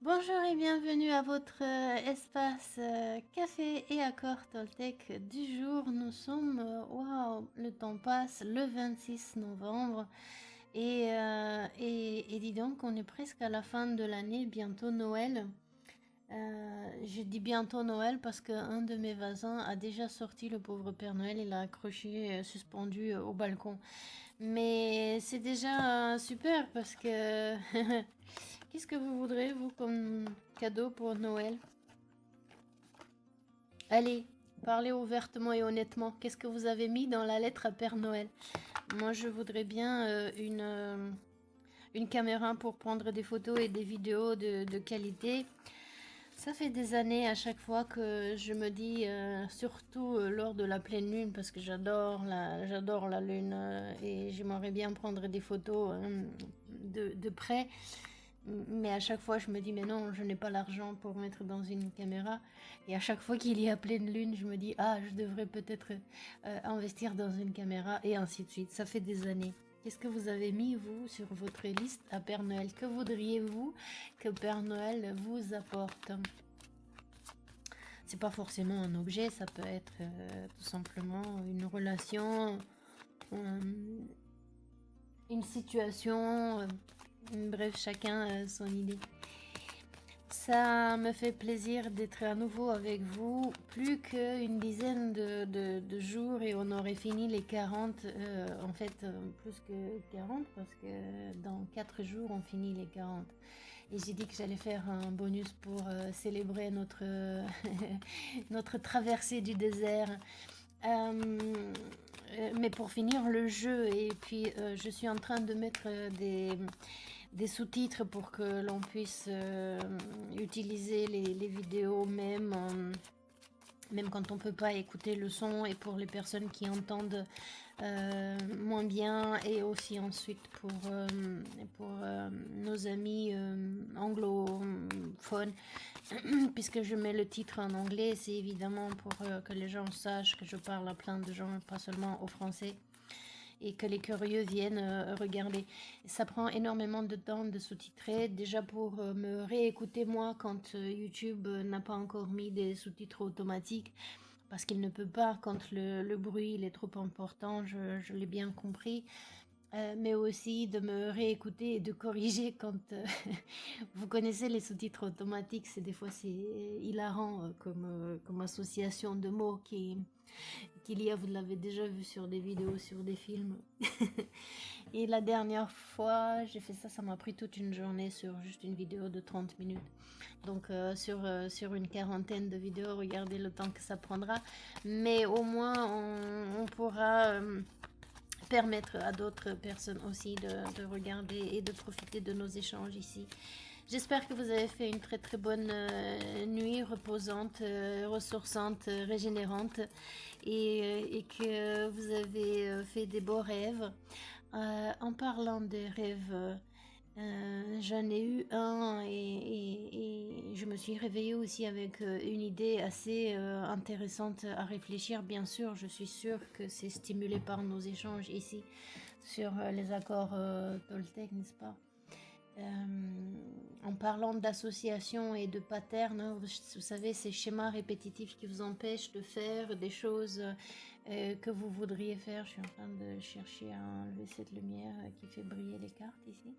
Bonjour et bienvenue à votre espace café et accord Toltec du jour. Nous sommes, waouh, le temps passe, le 26 novembre et dis donc, on est presque à la fin de l'année, bientôt Noël. Je dis bientôt Noël parce qu'un de mes voisins a déjà sorti le pauvre Père Noël, il l'a accroché, suspendu au balcon. Mais c'est déjà super parce que qu'est-ce que vous voudrez, vous, comme cadeau pour Noël? Allez, parlez ouvertement et honnêtement. Qu'est-ce que vous avez mis dans la lettre à Père Noël? Moi, je voudrais bien une caméra pour prendre des photos et des vidéos de qualité. Ça fait des années à chaque fois que je me dis, surtout lors de la pleine lune, parce que j'adore la lune et j'aimerais bien prendre des photos de près. Mais à chaque fois, je me dis, mais non, je n'ai pas l'argent pour mettre dans une caméra. Et à chaque fois qu'il y a pleine lune, je me dis, ah, je devrais peut-être investir dans une caméra et ainsi de suite. Ça fait des années. Qu'est-ce que vous avez mis, vous, sur votre liste à Père Noël? Que voudriez-vous que Père Noël vous apporte? C'est pas forcément un objet, ça peut être tout simplement une relation, une situation, bref, chacun son idée. Ça me fait plaisir d'être à nouveau avec vous. Plus qu'une dizaine de jours et on aurait fini les 40. En fait, plus que 40 parce que dans 4 jours, on finit les 40. Et j'ai dit que j'allais faire un bonus pour célébrer notre, notre traversée du désert. Mais pour finir le jeu, et puis je suis en train de mettre des sous-titres pour que l'on puisse utiliser les vidéos même quand on peut pas écouter le son, et pour les personnes qui entendent moins bien, et aussi ensuite pour nos amis anglophones, puisque je mets le titre en anglais, c'est évidemment pour que les gens sachent que je parle à plein de gens, pas seulement aux Français, et que les curieux viennent regarder. Ça prend énormément de temps de sous-titrer, déjà pour me réécouter moi quand YouTube n'a pas encore mis des sous-titres automatiques, parce qu'il ne peut pas quand le bruit il est trop important, je l'ai bien compris. Mais aussi de me réécouter et de corriger quand vous connaissez les sous-titres automatiques, c'est des fois c'est hilarant comme association de mots qu'il y a, vous l'avez déjà vu sur des vidéos, sur des films. Et la dernière fois, j'ai fait ça, ça m'a pris toute une journée sur juste une vidéo de 30 minutes. Donc sur une quarantaine de vidéos, regardez le temps que ça prendra. Mais au moins, on pourra permettre à d'autres personnes aussi de regarder et de profiter de nos échanges ici. J'espère que vous avez fait une très très bonne nuit reposante, ressourçante, régénérante, et que vous avez fait des beaux rêves. En parlant des rêves, j'en ai eu un et je me suis réveillée aussi avec une idée assez intéressante à réfléchir. Bien sûr, je suis sûre que c'est stimulé par nos échanges ici sur les accords Toltec, n'est-ce pas? En parlant d'association et de pattern, hein, vous savez, ces schémas répétitifs qui vous empêchent de faire des choses que vous voudriez faire. Je suis en train de chercher à enlever cette lumière qui fait briller les cartes ici.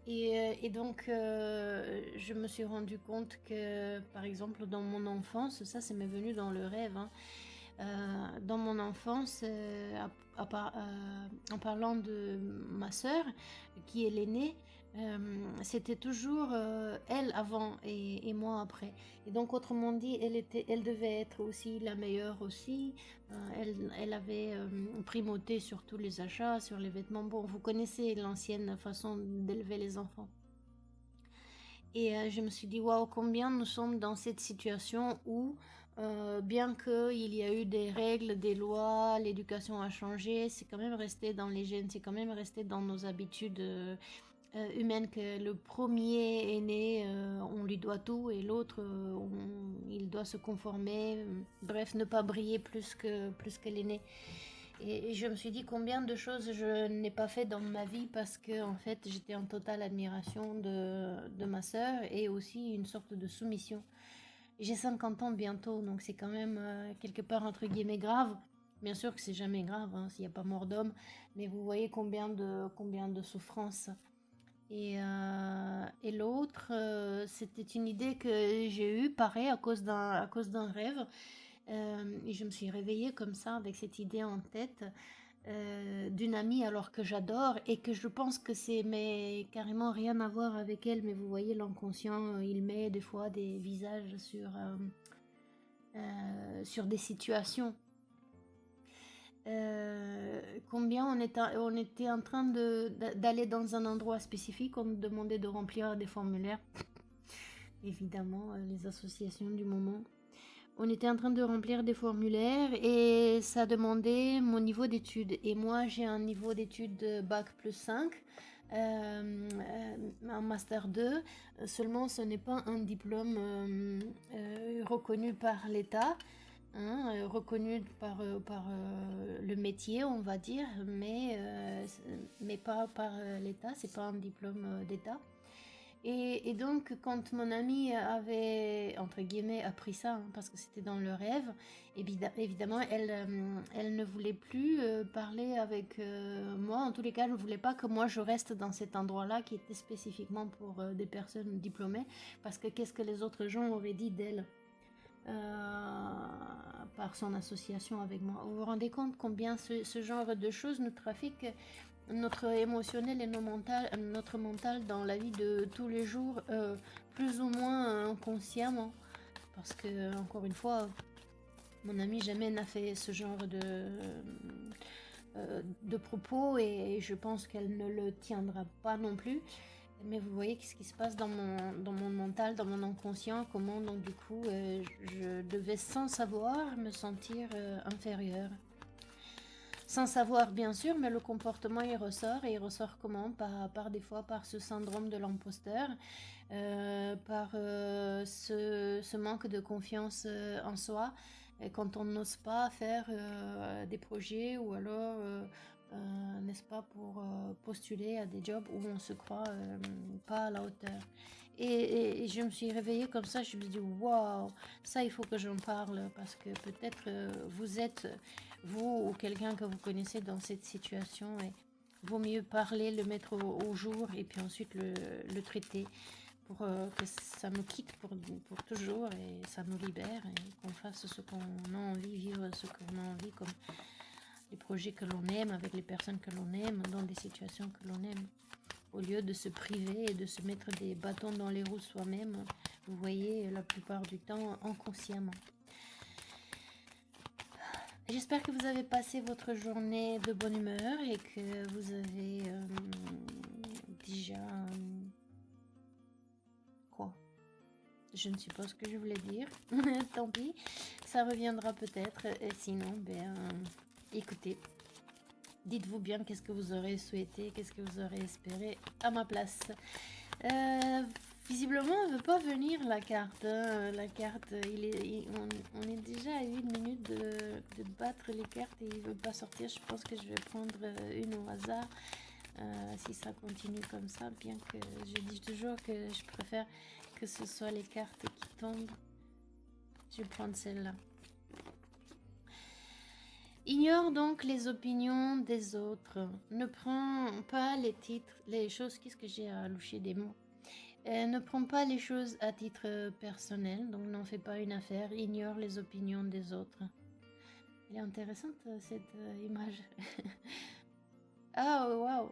Et donc, je me suis rendu compte que, par exemple, dans mon enfance, ça, c'est m'est venu dans le rêve, hein, dans mon enfance, en parlant de ma sœur, qui est l'aînée, c'était toujours elle avant et moi après. Et donc, autrement dit, elle devait être aussi la meilleure aussi. Elle avait primauté sur tous les achats, sur les vêtements. Bon, vous connaissez l'ancienne façon d'élever les enfants. Et je me suis dit, waouh, combien nous sommes dans cette situation où, bien qu'il y a eu des règles, des lois, l'éducation a changé, c'est quand même resté dans les gènes, c'est quand même resté dans nos habitudes humaines, que le premier est né, on lui doit tout, et l'autre, il doit se conformer, bref, ne pas briller plus que l'aîné. Et je me suis dit combien de choses je n'ai pas fait dans ma vie parce que en fait j'étais en totale admiration de ma sœur et aussi une sorte de soumission. J'ai 50 ans bientôt, donc c'est quand même quelque part entre guillemets grave. Bien sûr que c'est jamais grave hein, s'il n'y a pas mort d'homme, mais vous voyez combien de souffrance. Et l'autre, c'était une idée que j'ai eue, pareil, à cause d'un rêve. Et je me suis réveillée comme ça, avec cette idée en tête, d'une amie alors que j'adore et que je pense que c'est mais carrément rien à voir avec elle, mais vous voyez, l'inconscient, il met des fois des visages sur des situations. Combien on était en train d'aller dans un endroit spécifique, on nous demandait de remplir des formulaires, évidemment, les associations du moment. On était en train de remplir des formulaires et ça demandait mon niveau d'études. Et moi, j'ai un niveau d'études de bac plus 5, un master 2. Seulement, ce n'est pas un diplôme reconnu par l'État, hein, reconnu par le métier, on va dire, mais pas par l'État. C'est pas un diplôme d'État. Et donc, quand mon amie avait, entre guillemets, appris ça, hein, parce que c'était dans le rêve, évidemment, elle ne voulait plus parler avec moi. En tous les cas, elle ne voulait pas que moi je reste dans cet endroit-là qui était spécifiquement pour des personnes diplômées, parce que qu'est-ce que les autres gens auraient dit d'elle par son association avec moi. Vous vous rendez compte combien ce genre de choses nous trafique notre émotionnel et notre mental dans la vie de tous les jours, plus ou moins inconsciemment. Parce que, encore une fois, mon amie jamais n'a fait ce genre de propos et je pense qu'elle ne le tiendra pas non plus. Mais vous voyez ce qui se passe dans mon mental, dans mon inconscient, comment donc du coup je devais sans savoir me sentir inférieure. Sans savoir bien sûr, mais le comportement il ressort et il ressort comment par des fois par ce syndrome de l'imposteur, par ce manque de confiance en soi, et quand on n'ose pas faire des projets ou alors n'est-ce pas pour postuler à des jobs où on se croit pas à la hauteur. Et je me suis réveillée comme ça, je me suis dit waouh, ça il faut que j'en parle parce que peut-être vous êtes vous ou quelqu'un que vous connaissez dans cette situation et vaut mieux parler, le mettre au jour et puis ensuite le traiter pour que ça nous quitte pour toujours et ça nous libère et qu'on fasse ce qu'on a envie, vivre ce qu'on a envie comme les projets que l'on aime, avec les personnes que l'on aime, dans des situations que l'on aime. Au lieu de se priver et de se mettre des bâtons dans les roues soi-même, vous voyez, la plupart du temps, inconsciemment. J'espère que vous avez passé votre journée de bonne humeur et que vous avez déjà... quoi? Je ne sais pas ce que je voulais dire. Tant pis, ça reviendra peut-être. Et sinon, écoutez, dites-vous bien qu'est-ce que vous aurez souhaité, qu'est-ce que vous aurez espéré à ma place. Visiblement, elle ne veut pas venir la carte. Hein. La carte, on est déjà à 8 minutes de battre les cartes et il ne veut pas sortir. Je pense que je vais prendre une au hasard si ça continue comme ça. Bien que je dis toujours que je préfère que ce soit les cartes qui tombent. Je vais prendre celle-là. Ignore donc les opinions des autres. Ne prends pas les titres, les choses. Qu'est-ce que j'ai à loucher des mots? Ne prends pas les choses à titre personnel, donc n'en fais pas une affaire. Ignore les opinions des autres. Elle est intéressante cette image. Ah waouh,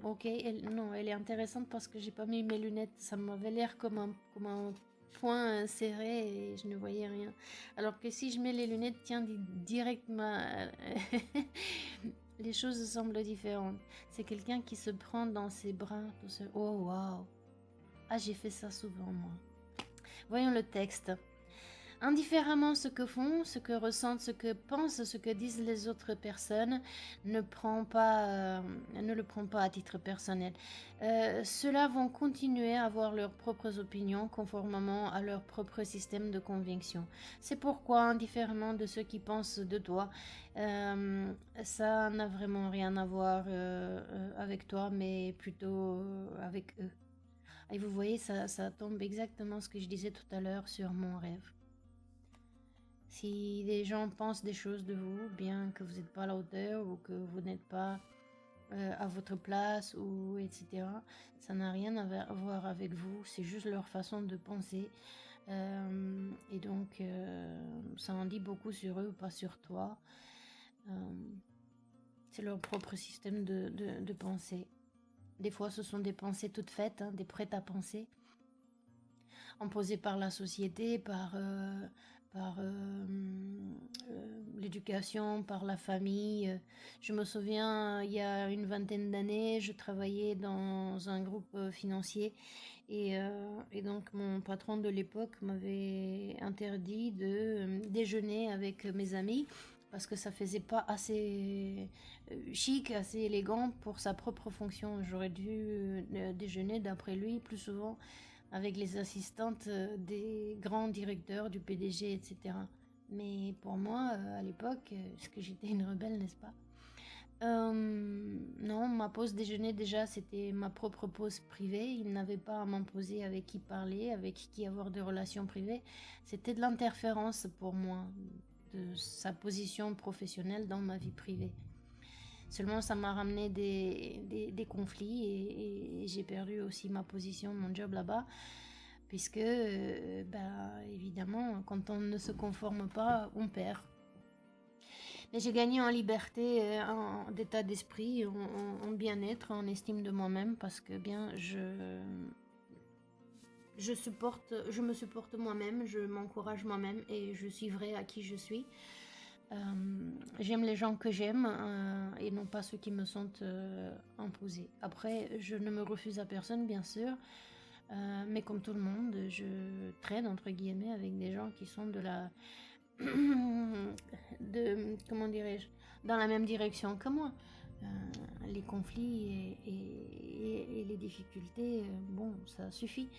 ok. Non, elle est intéressante parce que j'ai pas mis mes lunettes. Ça m'avait l'air comme un point serré et je ne voyais rien. Alors que si je mets les lunettes, tiens, directement, les choses semblent différentes. C'est quelqu'un qui se prend dans ses bras tout seul. Oh waouh. Ah, j'ai fait ça souvent moi. Voyons le texte. Indifféremment ce que font, ce que ressentent, ce que pensent, ce que disent les autres personnes, ne le prends pas à titre personnel. Ceux-là vont continuer à avoir leurs propres opinions conformément à leur propre système de conviction. C'est pourquoi, indifféremment de ce qu'ils pensent de toi, ça n'a vraiment rien à voir avec toi, mais plutôt avec eux. Et vous voyez, ça tombe exactement ce que je disais tout à l'heure sur mon rêve. Si des gens pensent des choses de vous, bien que vous n'êtes pas à la hauteur ou que vous n'êtes pas à votre place ou etc., ça n'a rien à voir avec vous, c'est juste leur façon de penser. Et donc, ça en dit beaucoup sur eux, pas sur toi. C'est leur propre système de pensée. Des fois, ce sont des pensées toutes faites, des prêts à penser, imposées par la société, par l'éducation, par la famille. Je me souviens, il y a une vingtaine d'années, je travaillais dans un groupe financier et donc mon patron de l'époque m'avait interdit de déjeuner avec mes amis parce que ça faisait pas assez chic, assez élégant pour sa propre fonction. J'aurais dû déjeuner, d'après lui, plus souvent avec les assistantes des grands directeurs, du PDG, etc. Mais pour moi, à l'époque, parce que j'étais une rebelle, n'est-ce pas? Non, ma pause déjeuner, déjà, c'était ma propre pause privée. Il n'avait pas à m'imposer avec qui parler, avec qui avoir des relations privées. C'était de l'interférence pour moi, de sa position professionnelle dans ma vie privée. Seulement, ça m'a ramené des conflits et j'ai perdu aussi ma position, mon job là-bas. Puisque, évidemment, quand on ne se conforme pas, on perd. Mais j'ai gagné en liberté, d'état d'esprit, en bien-être, en estime de moi-même, parce que je me supporte moi-même, je m'encourage moi-même et je suis vraie à qui je suis. J'aime les gens que j'aime et non pas ceux qui me sont imposés. Après, je ne me refuse à personne, bien sûr, mais comme tout le monde, je traîne entre guillemets avec des gens qui sont comment dirais-je, dans la même direction que moi. Les conflits et les difficultés, bon, ça suffit.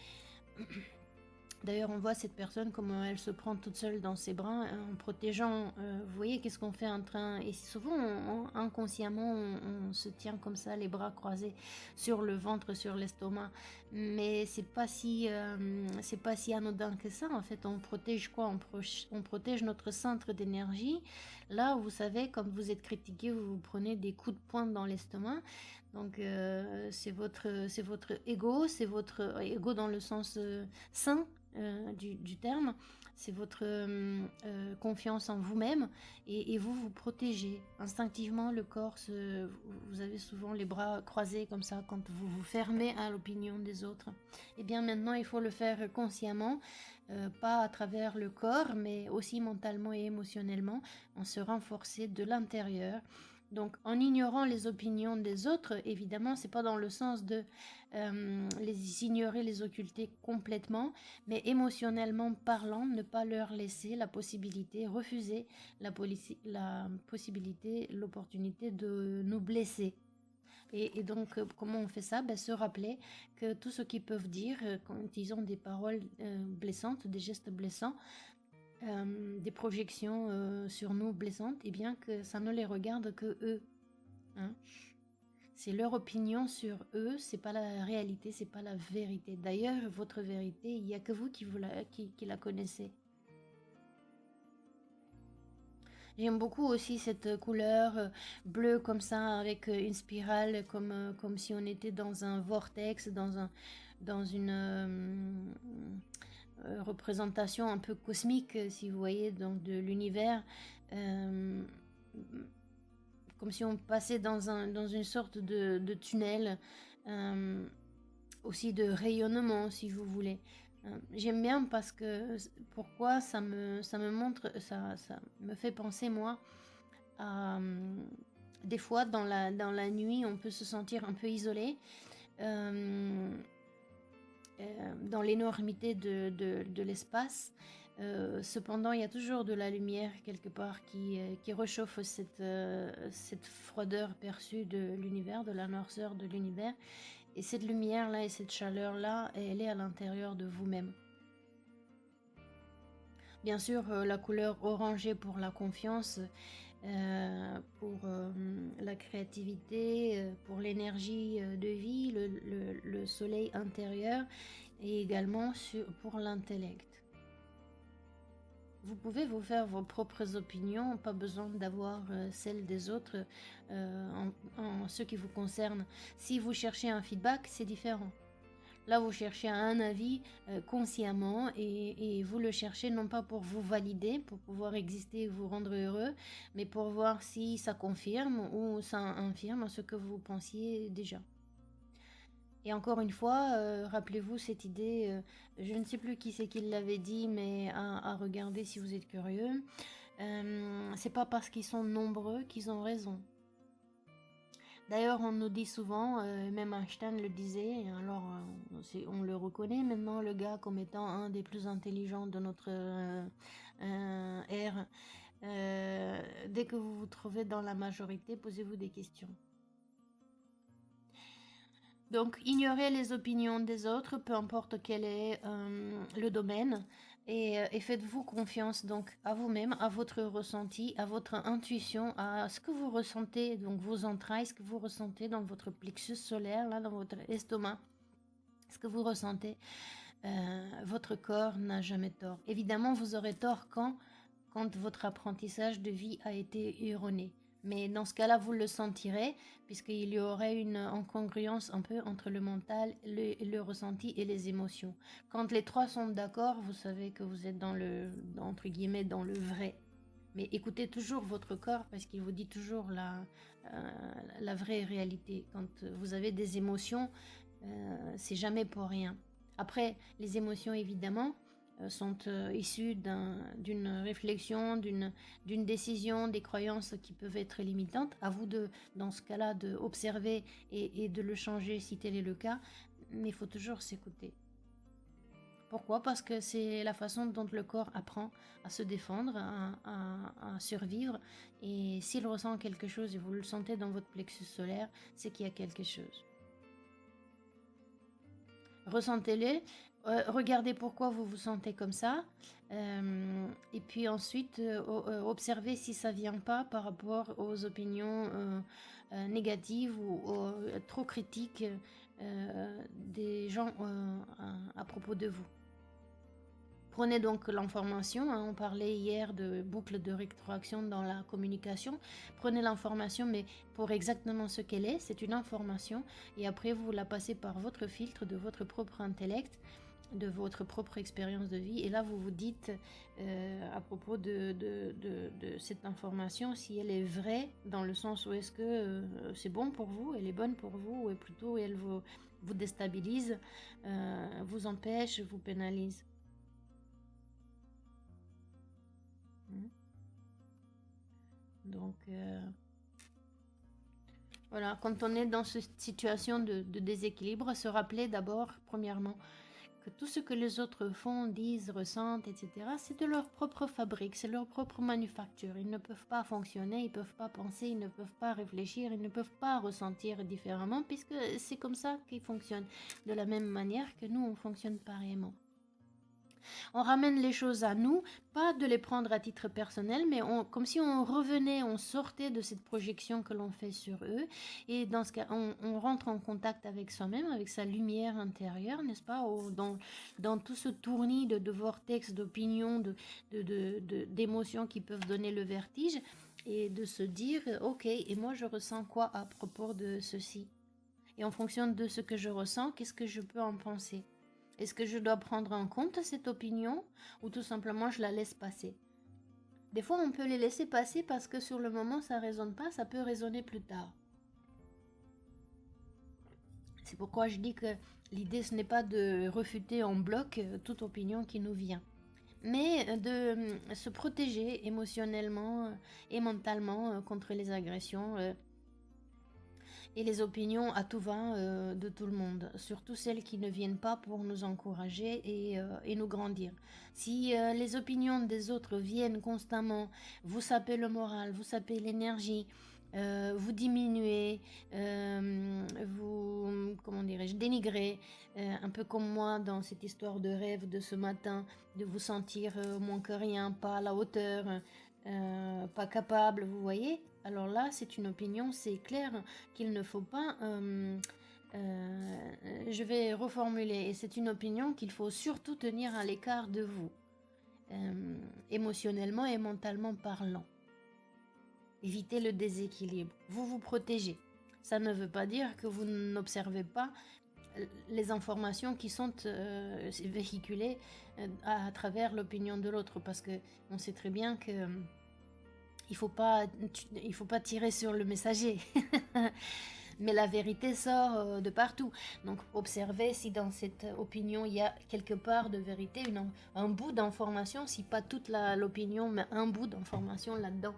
D'ailleurs, on voit cette personne comment elle se prend toute seule dans ses bras en protégeant. Vous voyez, qu'est-ce qu'on fait en train. Et souvent, inconsciemment, on se tient comme ça, les bras croisés sur le ventre, sur l'estomac. Mais c'est pas si anodin que ça. En fait, on protège quoi? On protège notre centre d'énergie. Là, vous savez, quand vous êtes critiqué, vous prenez des coups de poing dans l'estomac. Donc, c'est votre ego, c'est votre ego dans le sens sain du terme, c'est votre confiance en vous-même et vous vous protégez instinctivement le corps. Vous avez souvent les bras croisés comme ça quand vous vous fermez à l'opinion des autres. Et bien maintenant il faut le faire consciemment, pas à travers le corps mais aussi mentalement et émotionnellement, en se renforcer de l'intérieur. Donc en ignorant les opinions des autres, évidemment, c'est pas dans le sens de les ignorer, les occulter complètement, mais émotionnellement parlant, ne pas leur laisser la possibilité, refuser la possibilité, l'opportunité de nous blesser. Et donc, comment on fait ça? Se rappeler que tout ce qu'ils peuvent dire, quand ils ont des paroles blessantes, des gestes blessants, des projections sur nous blessantes, et bien que ça ne les regarde que eux. Hein. C'est leur opinion sur eux, c'est pas la réalité, c'est pas la vérité. D'ailleurs, votre vérité, il n'y a que vous qui la connaissez. J'aime beaucoup aussi cette couleur bleue comme ça, avec une spirale, comme si on était dans un vortex, dans une représentation un peu cosmique, si vous voyez, donc de l'univers. Comme si on passait dans une sorte de tunnel, aussi de rayonnement, si vous voulez. J'aime bien parce que pourquoi ça me montre, ça me fait penser moi à des fois dans la nuit on peut se sentir un peu isolé dans l'énormité de l'espace. Cependant, il y a toujours de la lumière quelque part qui réchauffe cette froideur perçue de l'univers, de la noirceur de l'univers. Et cette lumière-là et cette chaleur-là, elle est à l'intérieur de vous-même. Bien sûr, la couleur orangée pour la confiance, pour la créativité, pour l'énergie de vie, le soleil intérieur et également pour l'intellect. Vous pouvez vous faire vos propres opinions, pas besoin d'avoir celles des autres en ce qui vous concerne. Si vous cherchez un feedback, c'est différent. Là, vous cherchez un avis consciemment et vous le cherchez non pas pour vous valider, pour pouvoir exister et vous rendre heureux, mais pour voir si ça confirme ou ça infirme ce que vous pensiez déjà. Et encore une fois, rappelez-vous cette idée, je ne sais plus qui c'est qui l'avait dit, mais à regarder si vous êtes curieux. C'est pas parce qu'ils sont nombreux qu'ils ont raison. D'ailleurs, on nous dit souvent, même Einstein le disait, alors on le reconnaît maintenant, le gars, comme étant un des plus intelligents de notre ère. Dès que vous vous trouvez dans la majorité, posez-vous des questions. Donc, ignorez les opinions des autres, peu importe quel est le domaine, et faites-vous confiance donc à vous-même, à votre ressenti, à votre intuition, à ce que vous ressentez, donc vos entrailles, ce que vous ressentez dans votre plexus solaire, là, dans votre estomac, ce que vous ressentez. Votre corps n'a jamais tort. Évidemment, vous aurez tort quand votre apprentissage de vie a été erroné. Mais dans ce cas-là, vous le sentirez, puisqu'il y aurait une incongruence un peu entre le mental, le ressenti et les émotions. Quand les trois sont d'accord, vous savez que vous êtes entre guillemets, dans le vrai. Mais écoutez toujours votre corps, parce qu'il vous dit toujours la vraie réalité. Quand vous avez des émotions, c'est jamais pour rien. Après, les émotions, évidemment, sont issues d'une réflexion, d'une décision, des croyances qui peuvent être limitantes. À vous, dans ce cas-là, d'observer et de le changer si tel est le cas, mais il faut toujours s'écouter. Pourquoi? Parce que c'est la façon dont le corps apprend à se défendre, à survivre. Et s'il ressent quelque chose et vous le sentez dans votre plexus solaire, c'est qu'il y a quelque chose. Ressentez-les, regardez pourquoi vous vous sentez comme ça, et puis ensuite observez si ça vient pas par rapport aux opinions négatives ou trop critiques des gens à propos de vous. Prenez donc l'information, hein, on parlait hier de boucle de rétroaction dans la communication. Prenez l'information, mais pour exactement ce qu'elle est, c'est une information, et après vous la passez par votre filtre de votre propre intellect, de votre propre expérience de vie, et là vous vous dites à propos de cette information si elle est vraie, dans le sens où est-ce que c'est bon pour vous, elle est bonne pour vous, ou plutôt elle vous déstabilise, vous empêche, vous pénalise. Donc voilà, quand on est dans cette situation de déséquilibre, se rappeler d'abord, premièrement, que tout ce que les autres font, disent, ressentent, etc., c'est de leur propre fabrique, c'est leur propre manufacture. Ils ne peuvent pas fonctionner, ils ne peuvent pas penser, ils ne peuvent pas réfléchir, ils ne peuvent pas ressentir différemment, puisque c'est comme ça qu'ils fonctionnent, de la même manière que nous, on fonctionne pareillement. On ramène les choses à nous, pas de les prendre à titre personnel, mais comme si on revenait, on sortait de cette projection que l'on fait sur eux. Et dans ce cas, on rentre en contact avec soi-même, avec sa lumière intérieure, n'est-ce pas, dans tout ce tournis de vortex, d'opinions, d'émotions qui peuvent donner le vertige, et de se dire, ok, et moi je ressens quoi à propos de ceci? Et en fonction de ce que je ressens, qu'est-ce que je peux en penser? Est-ce que je dois prendre en compte cette opinion ou tout simplement je la laisse passer? Des fois, on peut les laisser passer parce que sur le moment, ça ne résonne pas, ça peut résonner plus tard. C'est pourquoi je dis que l'idée, ce n'est pas de refuter en bloc toute opinion qui nous vient, mais de se protéger émotionnellement et mentalement contre les agressions. et les opinions à tout va de tout le monde, surtout celles qui ne viennent pas pour nous encourager et nous grandir. Si les opinions des autres viennent constamment vous saper le moral, vous saper l'énergie, vous diminuer, vous, comment dirais-je, dénigrer, un peu comme moi dans cette histoire de rêve de ce matin, de vous sentir moins que rien, pas à la hauteur, pas capable, vous voyez. Alors là, c'est une opinion, c'est clair qu'il ne faut pas... je vais reformuler, et c'est une opinion qu'il faut surtout tenir à l'écart de vous, émotionnellement et mentalement parlant. Évitez le déséquilibre, vous vous protégez. Ça ne veut pas dire que vous n'observez pas les informations qui sont véhiculées à travers l'opinion de l'autre, parce que on sait très bien que il faut pas tirer sur le messager. Mais la vérité sort de partout. Donc observez si dans cette opinion il y a quelque part de vérité, un bout d'information, si pas toute l'opinion, mais un bout d'information là-dedans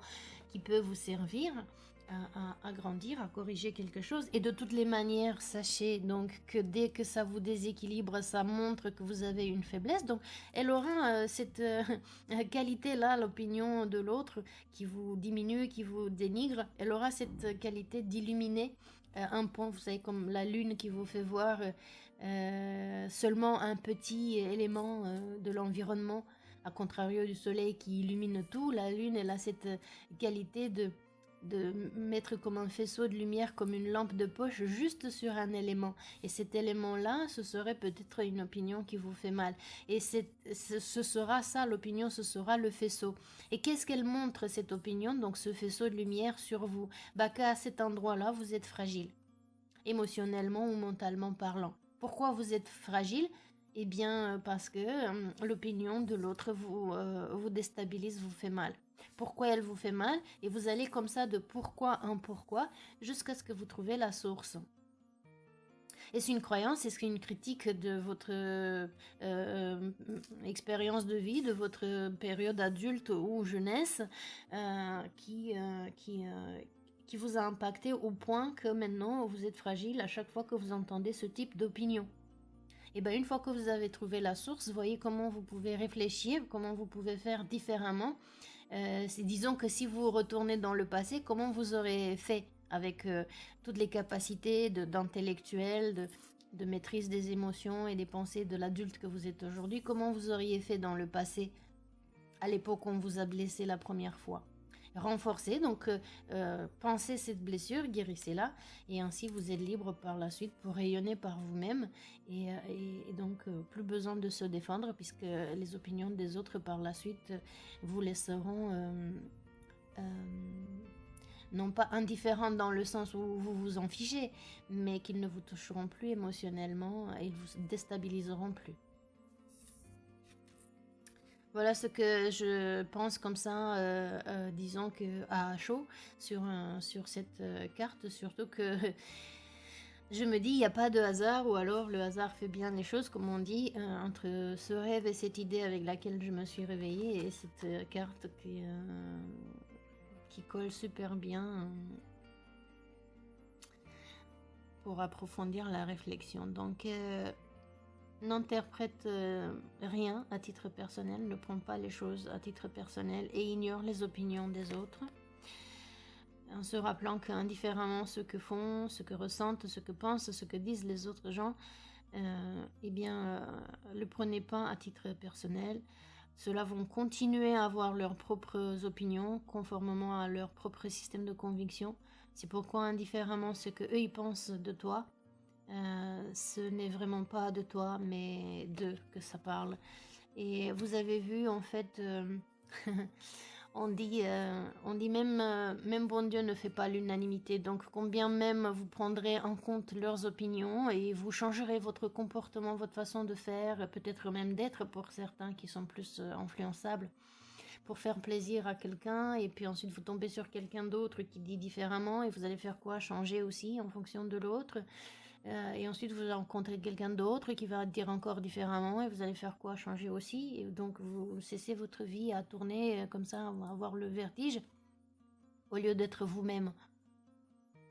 qui peut vous servir à grandir, à corriger quelque chose. Et de toutes les manières, sachez donc que dès que ça vous déséquilibre, ça montre que vous avez une faiblesse. Donc elle aura cette qualité-là, l'opinion de l'autre qui vous diminue, qui vous dénigre, elle aura cette qualité d'illuminer un point, vous savez, comme la lune qui vous fait voir seulement un petit élément de l'environnement, à contrario du soleil qui illumine tout. La lune, elle a cette qualité de mettre comme un faisceau de lumière, comme une lampe de poche, juste sur un élément. Et cet élément-là, ce serait peut-être une opinion qui vous fait mal. Et ce sera ça, l'opinion, ce sera le faisceau. Et qu'est-ce qu'elle montre, cette opinion, donc ce faisceau de lumière sur vous? Bah, qu'à cet endroit-là, vous êtes fragile, émotionnellement ou mentalement parlant. Pourquoi vous êtes fragile? Eh bien, parce que l'opinion de l'autre vous déstabilise, vous fait mal. Pourquoi elle vous fait mal? Et vous allez comme ça de pourquoi en pourquoi jusqu'à ce que vous trouviez la source. Est-ce une croyance? Est-ce une critique de votre expérience de vie, de votre période adulte ou jeunesse qui vous a impacté au point que maintenant vous êtes fragile à chaque fois que vous entendez ce type d'opinion? Et bien une fois que vous avez trouvé la source, voyez comment vous pouvez réfléchir, comment vous pouvez faire différemment. Disons que si vous retournez dans le passé, comment vous aurez fait avec toutes les capacités d'intellectuel, de maîtrise des émotions et des pensées de l'adulte que vous êtes aujourd'hui, comment vous auriez fait dans le passé, à l'époque où on vous a blessé la première fois? Renforcez, donc pensez cette blessure, guérissez-la, et ainsi vous êtes libre par la suite pour rayonner par vous-même, et donc plus besoin de se défendre, puisque les opinions des autres par la suite vous laisseront non pas indifférents dans le sens où vous vous en fichez, mais qu'ils ne vous toucheront plus émotionnellement et ils vous déstabiliseront plus. Voilà ce que je pense comme ça, disons que à chaud sur cette carte, surtout que je me dis il n'y a pas de hasard, ou alors le hasard fait bien les choses, comme on dit, entre ce rêve et cette idée avec laquelle je me suis réveillée et cette carte qui colle super bien pour approfondir la réflexion. Donc n'interprète rien à titre personnel, ne prends pas les choses à titre personnel et ignore les opinions des autres, en se rappelant qu'indifféremment ce que font, ce que ressentent, ce que pensent, ce que disent les autres gens, le prenez pas à titre personnel. Ceux-là vont continuer à avoir leurs propres opinions conformément à leur propre système de conviction. C'est pourquoi indifféremment ce que eux ils pensent de toi, ce n'est vraiment pas de toi mais d'eux que ça parle. Et vous avez vu en fait on dit même bon Dieu ne fait pas l'unanimité, donc combien même vous prendrez en compte leurs opinions et vous changerez votre comportement, votre façon de faire, peut-être même d'être pour certains qui sont plus influençables, pour faire plaisir à quelqu'un, et puis ensuite vous tombez sur quelqu'un d'autre qui dit différemment et vous allez faire quoi? Changer aussi en fonction de l'autre. Et ensuite vous rencontrez quelqu'un d'autre qui va dire encore différemment et vous allez faire quoi? Changer aussi. Et donc vous cessez votre vie à tourner comme ça, à avoir le vertige au lieu d'être vous-même.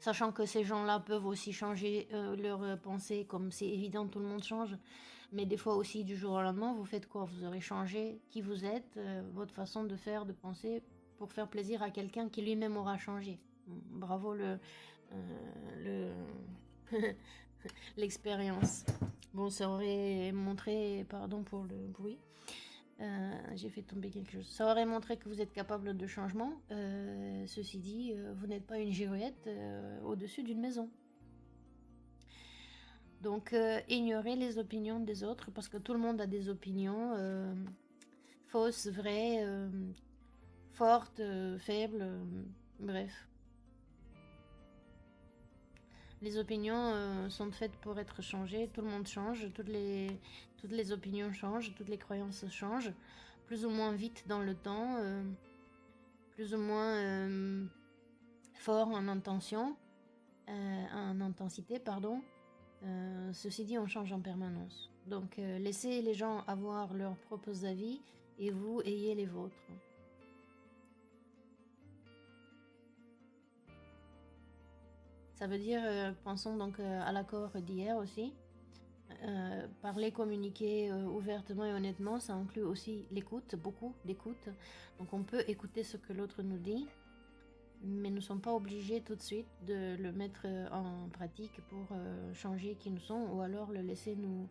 Sachant que ces gens-là peuvent aussi changer leurs pensées, comme c'est évident, tout le monde change. Mais des fois aussi, du jour au lendemain, vous faites quoi? Vous aurez changé qui vous êtes, votre façon de faire, de penser, pour faire plaisir à quelqu'un qui lui-même aura changé. Bravo l'expérience. Bon, ça aurait montré, pardon pour le bruit, j'ai fait tomber quelque chose. Ça aurait montré que vous êtes capable de changement. Ceci dit, vous n'êtes pas une girouette au-dessus d'une maison. Donc, ignorez les opinions des autres parce que tout le monde a des opinions fausses, vraies, fortes, faibles, bref. Les opinions sont faites pour être changées, tout le monde change, toutes les opinions changent, toutes les croyances changent, plus ou moins vite dans le temps, plus ou moins fort en intention, en intensité, pardon. Ceci dit, on change en permanence. Donc, laissez les gens avoir leurs propres avis et vous ayez les vôtres. Ça veut dire, pensons donc à l'accord d'hier aussi. Parler, communiquer ouvertement et honnêtement, ça inclut aussi l'écoute, beaucoup d'écoute. Donc on peut écouter ce que l'autre nous dit, mais nous ne sommes pas obligés tout de suite de le mettre en pratique pour changer qui nous sommes, ou alors le laisser nous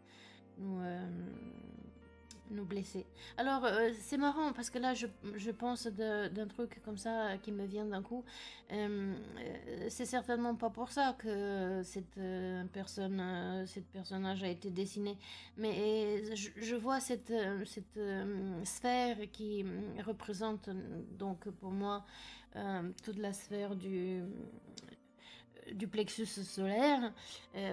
blesser. Alors, c'est marrant parce que là, je pense d'un truc comme ça qui me vient d'un coup. C'est certainement pas pour ça que cette personnage a été dessiné. Mais je vois cette sphère qui représente donc pour moi toute la sphère du plexus solaire.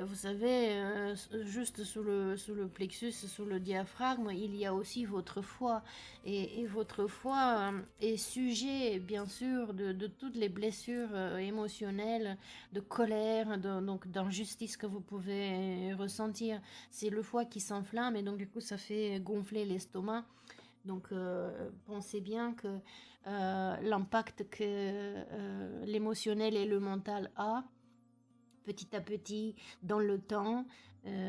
Vous savez, juste sous le plexus, sous le diaphragme, il y a aussi votre foie. Et votre foie est sujet, bien sûr, de toutes les blessures émotionnelles, de colère, donc d'injustice que vous pouvez ressentir. C'est le foie qui s'enflamme et donc du coup ça fait gonfler l'estomac. Donc pensez bien que l'impact que l'émotionnel et le mental a, petit à petit, dans le temps,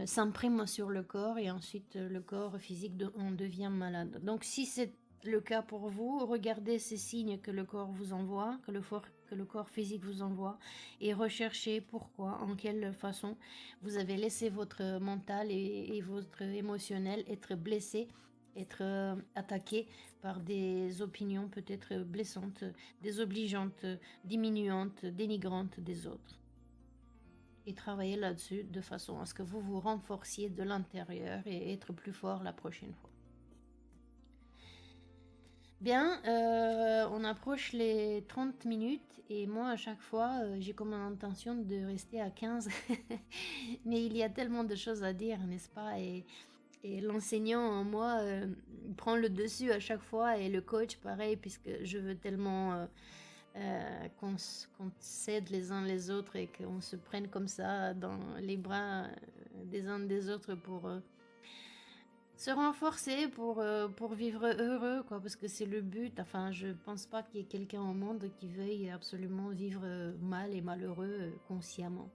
s'imprime sur le corps et ensuite le corps physique en devient malade. Donc si c'est le cas pour vous, regardez ces signes que le corps vous envoie, que le corps physique vous envoie, et recherchez pourquoi, en quelle façon vous avez laissé votre mental et votre émotionnel être blessé, être attaqué par des opinions peut-être blessantes, désobligeantes, diminuantes, dénigrantes des autres. Et travailler là-dessus de façon à ce que vous vous renforciez de l'intérieur et être plus fort la prochaine fois. Bien, on approche les 30 minutes et moi à chaque fois j'ai comme intention de rester à 15 mais il y a tellement de choses à dire, n'est-ce pas, et l'enseignant en moi prend le dessus à chaque fois et le coach pareil, puisque je veux tellement qu'on s'aide les uns les autres et qu'on se prenne comme ça dans les bras des uns des autres pour se renforcer, pour vivre heureux, quoi, parce que c'est le but. Enfin, je pense pas qu'il y ait quelqu'un au monde qui veuille absolument vivre mal et malheureux consciemment.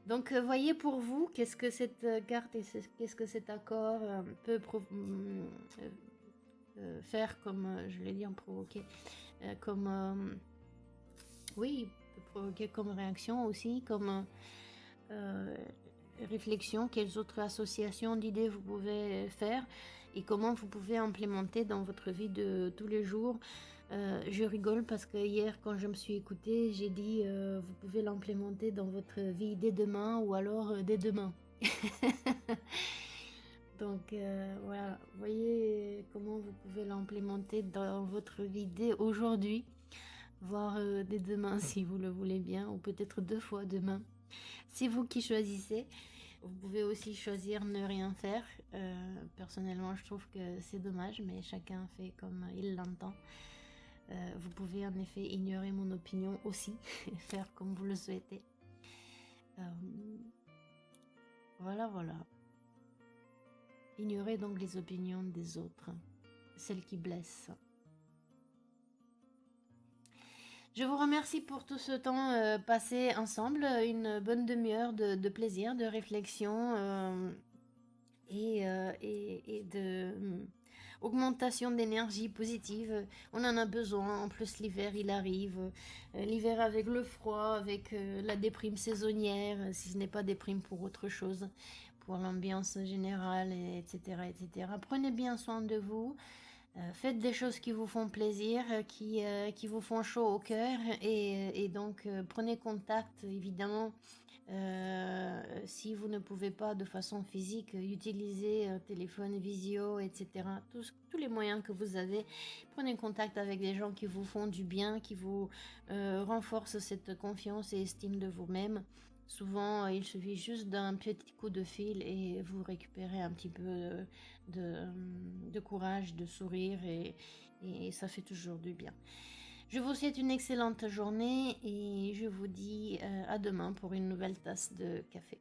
Donc, voyez pour vous, qu'est-ce que cette carte et qu'est-ce que cet accord peut faire comme, je l'ai dit, en provoquer, comme, oui, peut provoquer comme réaction aussi, comme réflexion, quelles autres associations d'idées vous pouvez faire et comment vous pouvez implémenter dans votre vie de tous les jours. Je rigole parce que hier, quand je me suis écoutée, j'ai dit vous pouvez l'implémenter dans votre vie dès demain ou alors dès demain. Donc voilà, voyez comment vous pouvez l'implémenter dans votre vie dès aujourd'hui, voire dès demain si vous le voulez bien, ou peut-être 2 fois demain. C'est vous qui choisissez. Vous pouvez aussi choisir ne rien faire. Personnellement, je trouve que c'est dommage, mais chacun fait comme il l'entend. Vous pouvez en effet ignorer mon opinion aussi, faire comme vous le souhaitez. Voilà. Ignorez donc les opinions des autres, celles qui blessent. Je vous remercie pour tout ce temps passé ensemble, une bonne demi-heure de plaisir, de réflexion et de augmentation d'énergie positive. On en a besoin. En plus, l'hiver, il arrive. L'hiver avec le froid, avec la déprime saisonnière, si ce n'est pas déprime pour autre chose, pour l'ambiance générale, etc., etc. Prenez bien soin de vous. Faites des choses qui vous font plaisir, qui vous font chaud au cœur et donc prenez contact évidemment si vous ne pouvez pas de façon physique utiliser téléphone, visio, etc. Tous les moyens que vous avez, prenez contact avec des gens qui vous font du bien, qui vous renforcent cette confiance et estime de vous-même. Souvent, il suffit juste d'un petit coup de fil et vous récupérez un petit peu de courage, de sourire et ça fait toujours du bien. Je vous souhaite une excellente journée et je vous dis à demain pour une nouvelle tasse de café.